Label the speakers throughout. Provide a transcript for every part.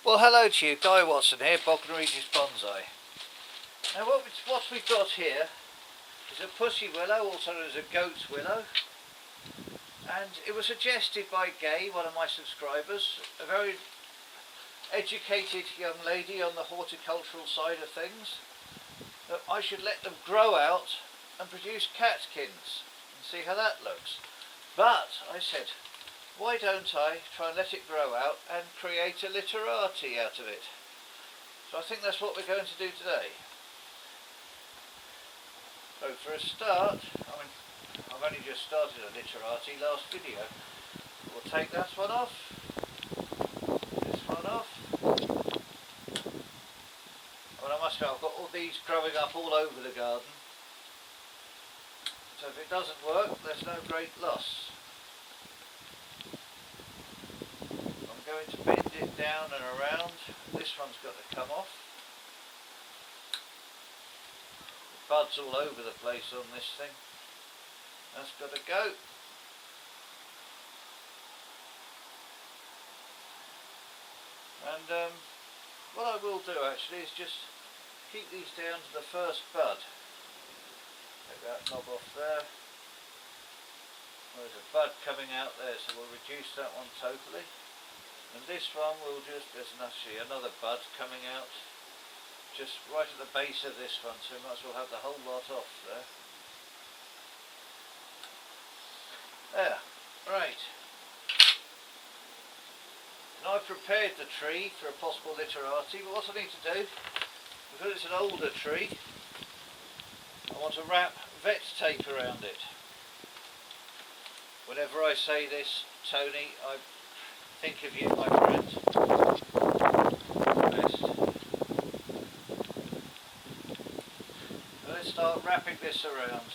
Speaker 1: Well, hello to you, Guy Watson here, Bognor Regis Bonsai. Now what we've got here is a pussy willow, also known as a goat's willow, and it was suggested by Gay, one of my subscribers, a very educated young lady on the horticultural side of things, that I should let them grow out and produce catkins and see how that looks. But I said, why don't I try and let it grow out and create a literati out of it? So I think that's what we're going to do today. So for a start, I've only just started a literati last video. We'll take that one off, this one off. I must admit, I've got all these growing up all over the garden. So if it doesn't work, there's no great loss. I'm going to bend it down and around. This one's got to come off. The bud's all over the place on this thing. That's got to go. And what I will do actually is just keep these down to the first bud. Take that knob off there. There's a bud coming out there, so we'll reduce that one totally. And this one will just, there's actually another bud coming out just right at the base of this one, so we might as well have the whole lot off there. There, right. Now I've prepared the tree for a possible literati, but what I need to do, because it's an older tree, I want to wrap vet tape around it. Whenever I say this, Tony, I think of you, my friend. So let's start wrapping this around.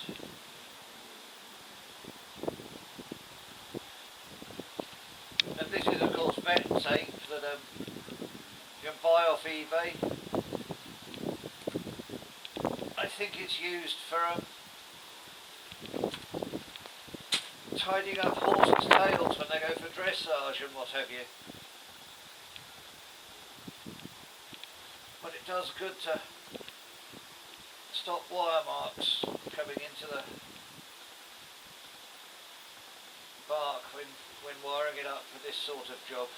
Speaker 1: And this is of course vet tape that you can buy off eBay. I think it's used for tidying up horses' tails when they go for dressage and what have you. But it does good to stop wire marks coming into the bark when wiring it up for this sort of job.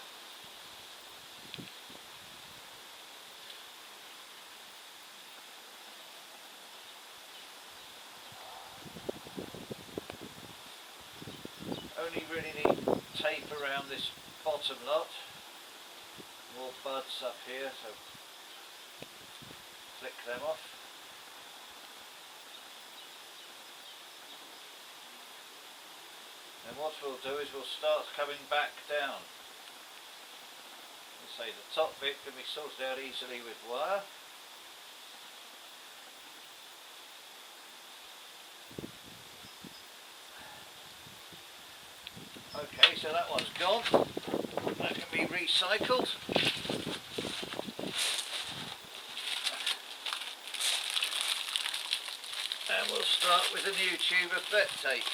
Speaker 1: Only really need tape around this bottom lot. More buds up here, so flick them off. And what we'll do is we'll start coming back down. Let's say the top bit can be sorted out easily with wire. Okay, so that one's gone. That can be recycled. And we'll start with a new tube of vet tape.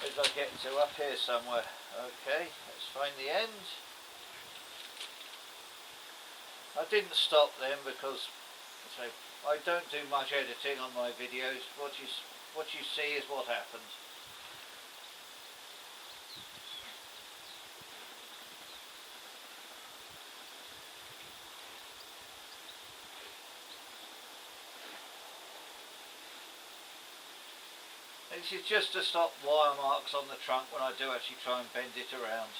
Speaker 1: Where did I get to? Up here somewhere. Okay, let's find the end. I didn't stop them because I don't do much editing on my videos. What you see is what happens. This is just to stop wire marks on the trunk when I do actually try and bend it around.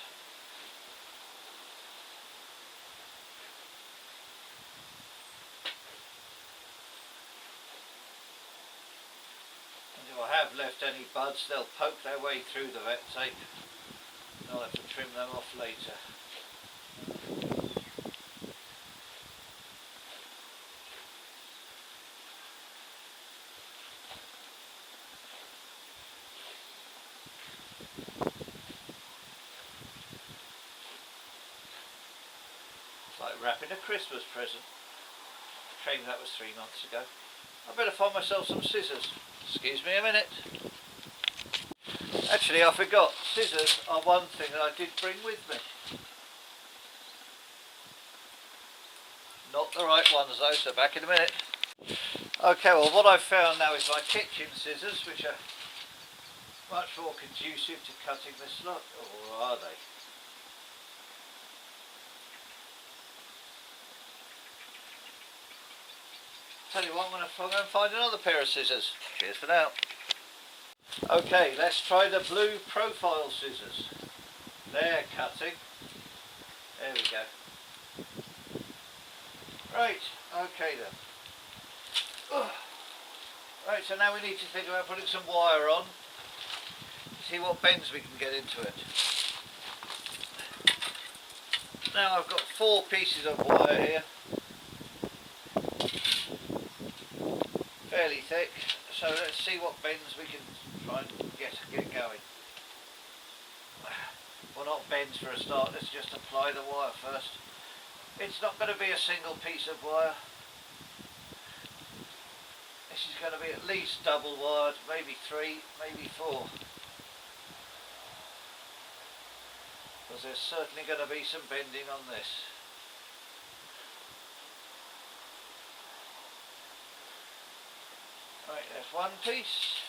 Speaker 1: If I have left any buds, they'll poke their way through the vet tape. I'll have to trim them off later. It's like wrapping a Christmas present. Shame that was 3 months ago. I better find myself some scissors. Excuse me a minute. Actually, I forgot. scissors are one thing that I did bring with me. Not the right ones though, so back in a minute. Okay, well what I've found now is my kitchen scissors, which are much more conducive to cutting this lot, or are they? Tell you what, I'm going to go and find another pair of scissors. Cheers for now. Okay, let's try the blue profile scissors. They're cutting. There we go. Right, okay then. Right, so now we need to think about putting some wire on. See what bends we can get into it. Now I've got 4 pieces of wire here. Fairly thick, so let's see what bends we can try and get going. Well, not bends for a start, let's just apply the wire first. It's not going to be a single piece of wire. This is going to be at least double wired, maybe 3, maybe 4. Because there's certainly going to be some bending on this. Right, there's one piece.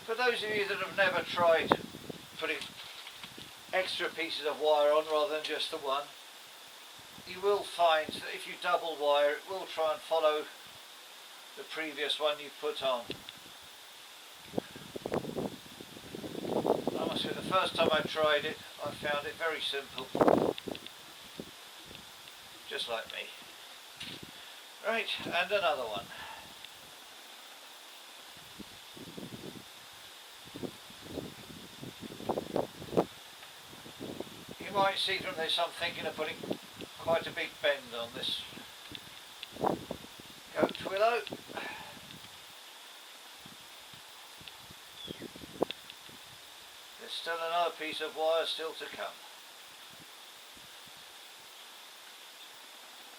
Speaker 1: For those of you that have never tried putting extra pieces of wire on rather than just the one, you will find that if you double wire it will try and follow the previous one you put on. I must say the first time I tried it I found it very simple, just like me. Right, and another one. You might see from this I'm thinking of putting quite a big bend on this goat willow. There's still another piece of wire still to come.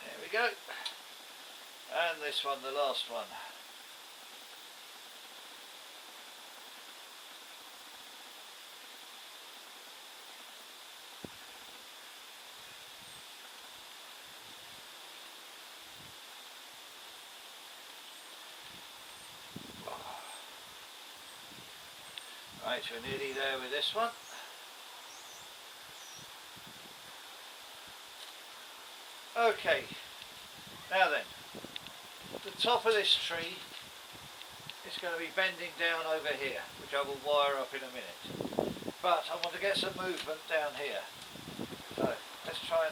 Speaker 1: There we go. And this one, the last one. Right, we're nearly there with this one. Okay, now then, the top of this tree is going to be bending down over here, which I will wire up in a minute. But I want to get some movement down here. So let's try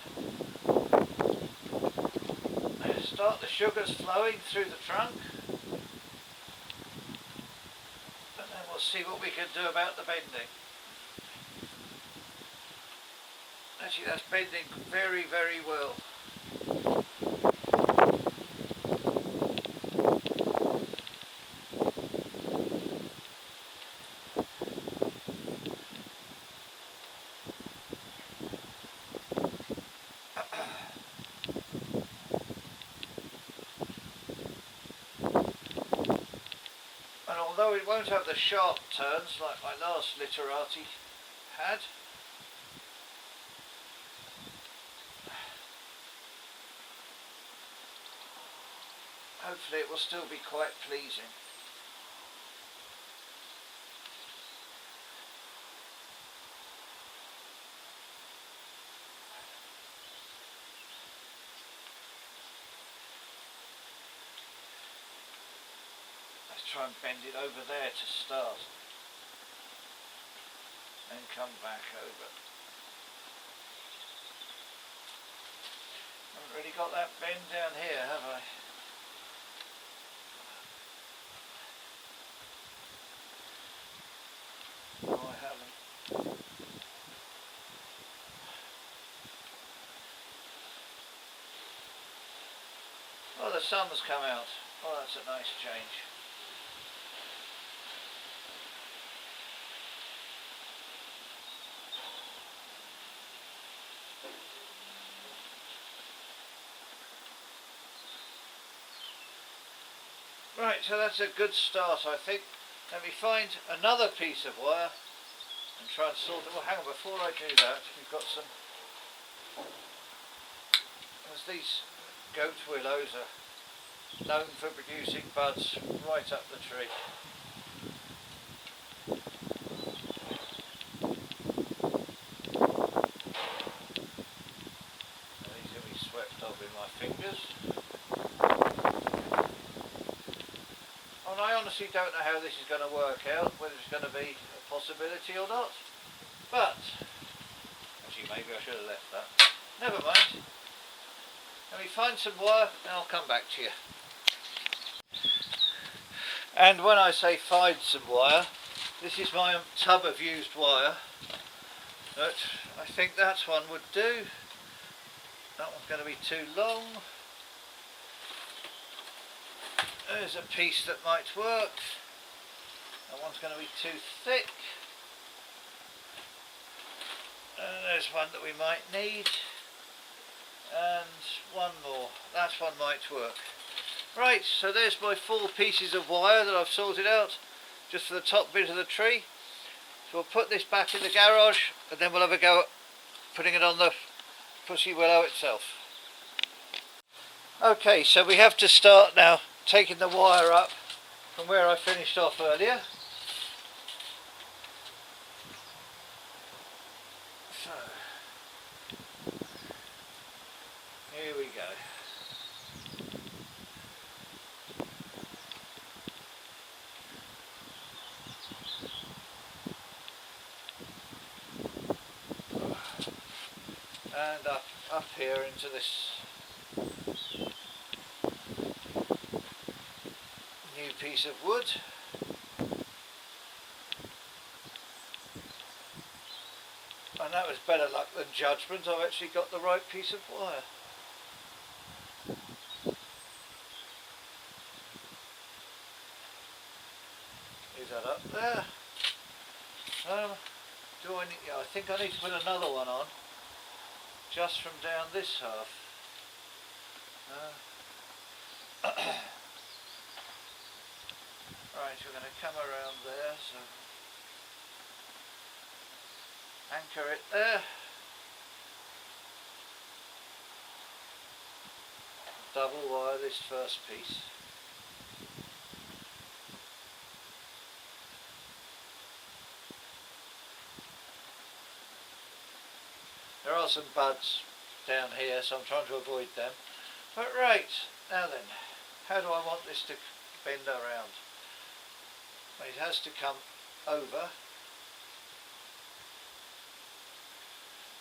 Speaker 1: and start the sugars flowing through the trunk. And then we'll see what we can do about the bending. Actually, that's bending very, very well. And although it won't have the sharp turns like my last Literati had, hopefully it will still be quite pleasing. Let's try and bend it over there to start, then come back over. Haven't really got that bend down here, have I? No, I haven't. Oh, the sun's come out. Oh, that's a nice change. Right, so that's a good start, I think. Let me find another piece of wire and try and sort it. Well, hang on, before I do that, we've got some. As these goat willows are known for producing buds right up the tree. And these will be swept off with my fingers. And I honestly don't know how this is going to work out, whether it's going to be a possibility or not. But, actually maybe I should have left that. Never mind. Let me find some wire and I'll come back to you. And when I say find some wire, this is my tub of used wire. But I think that one would do. That one's going to be too long. There's a piece that might work. That one's going to be too thick. And there's one that we might need. And one more. That one might work. Right, so there's my 4 pieces of wire that I've sorted out just for the top bit of the tree. So we'll put this back in the garage and then we'll have a go at putting it on the pussy willow itself. Okay, so we have to start now taking the wire up from where I finished off earlier. So, here we go. And up here into this new piece of wood. And that was better luck than judgment. I've actually got the right piece of wire. Is that up there? Do I need? Yeah, I think I need to put another one on. Just from down this half. Right, we're going to come around there, so anchor it there. Double wire this first piece. There are some buds down here, so I'm trying to avoid them. But right, now then, how do I want this to bend around? Well, it has to come over.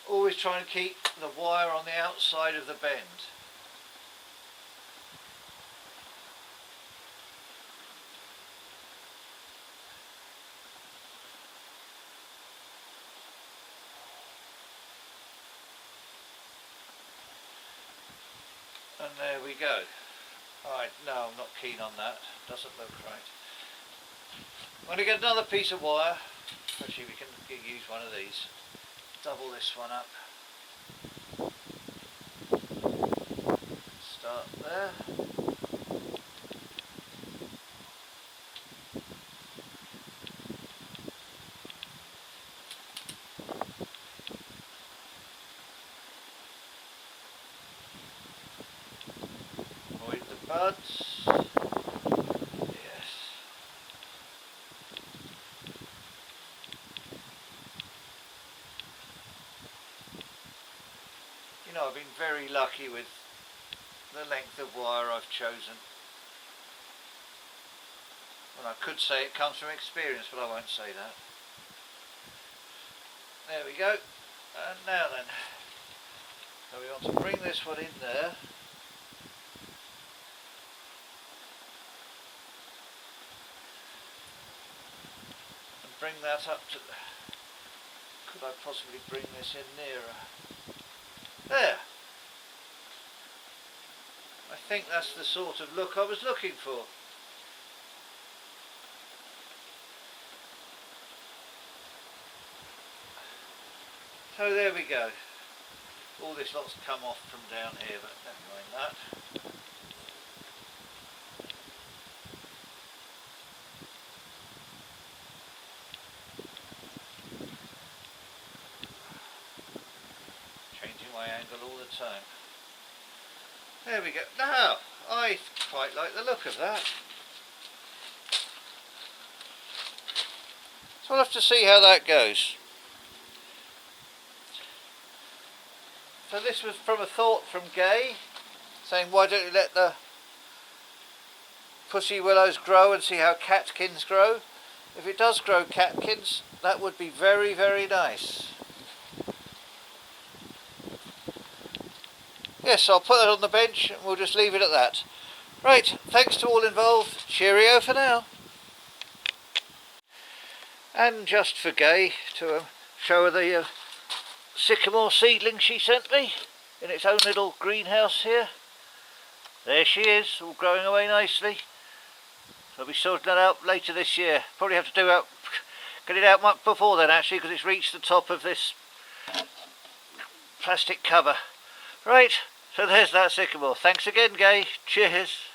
Speaker 1: Always try and keep the wire on the outside of the bend. And there we go. Alright, no, I'm not keen on that. Doesn't look right. I'm going to get another piece of wire. Actually, we can use one of these. Double this one up. Start there. Avoid the buds. Yes. You know, I've been very lucky with the length of wire I've chosen. Well, I could say it comes from experience, but I won't say that. There we go. And now then, so we want to bring this one in there. And bring that up to the... Could I possibly bring this in nearer? There! I think that's the sort of look I was looking for. So there we go. All this lot's come off from down here, but never mind that. my angle all the time. There we go. Now, I quite like the look of that. So we'll have to see how that goes. So this was from a thought from Gay, saying why don't you let the pussy willows grow and see how catkins grow. If it does grow catkins, that would be very, very nice. Yes, I'll put that on the bench and we'll just leave it at that. Right, thanks to all involved. Cheerio for now. And just for Gay to show her the sycamore seedling she sent me in its own little greenhouse here. There she is, all growing away nicely. So I'll be sorting that out later this year. Probably have to get it out much before then actually, because it's reached the top of this plastic cover. Right, so there's that sycamore. Thanks again, Gay. Cheers.